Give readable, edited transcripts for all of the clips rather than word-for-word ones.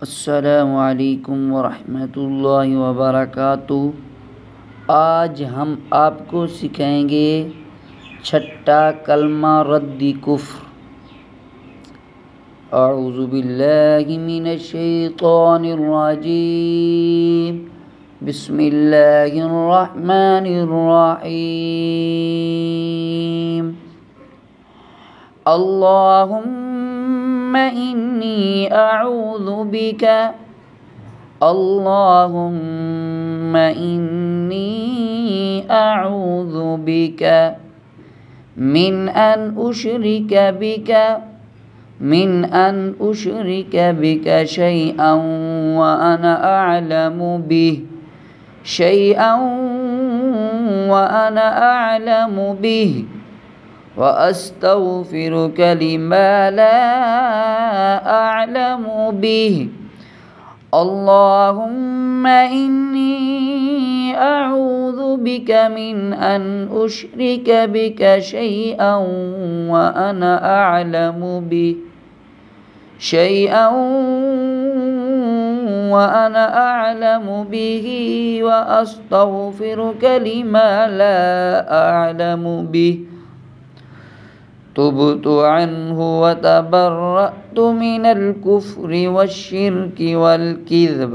अस्सलामुअलैकुम वरहमतुल्लाहि वबरकातुहू। आज हम आपको सिखाएंगे छठा कलमा रद्दी कुफ्र। अऊज़ु बिल्लाहि मिनश शैतानिर रजीम। बिस्मिल्लाहिर रहमानिर रहीम। अल्लाहुम्मा इन्नी अऊज़ु बिका अल्लाहुम्मा इन्नी अऊज़ु बिका मिन अन उशरिका बिका शैअन व अना अअलमु बिहि व अस्तग़फिरुका लिमा ला अअलमु बिहि। अल्लाहुम्मा इन्नी अऊज़ु बिका मिन अन उशरिका बिका शैअन व अना अअलमु बिहि व अस्तग़फिरुका लिमा ला अअलमु बिहि। तुबतु अन्हु व तबर्रअतु मिनल कुफ्रि वश्शिर्कि वल किज़्ब।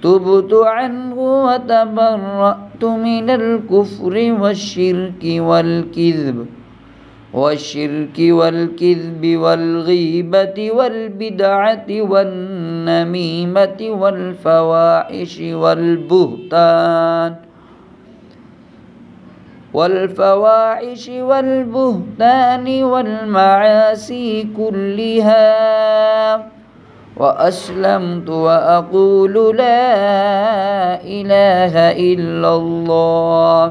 तुबतु अन्हु व तबर्रअतु मिनल कुफ्रि वश्शिर्कि वल किज़्बि वल गीबति वल बिदअति वन नमीमति वल फवाहिशि والبهتان والمعاصي كلها وأسلمت وأقول لا إله إلا الله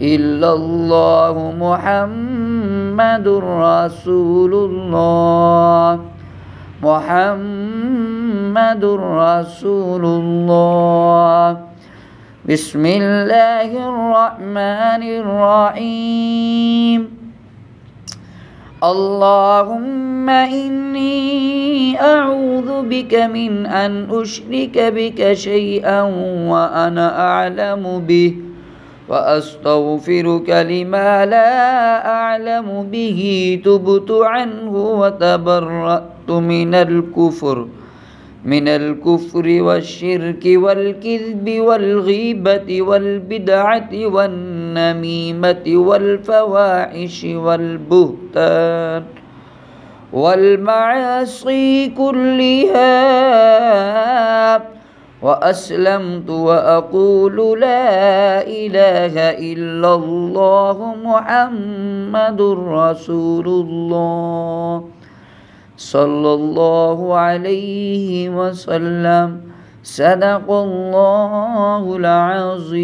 إلا الله محمد رسول الله بسم الله الرحمن الرحيم اللهم إني أعوذ بك من أن أشرك بك شيئا وأنا أعلم به وأستغفرك لما لا أعلم به تبت عنه وتبرأت من الكفر والشرك والكذب والغيبة والبدعة والنميمة والفواحش والبهتان والمعاصي كلها وأسلمت وأقول لا إله إلا الله محمد رسول الله صلى الله عليه وسلم صدق الله العظيم।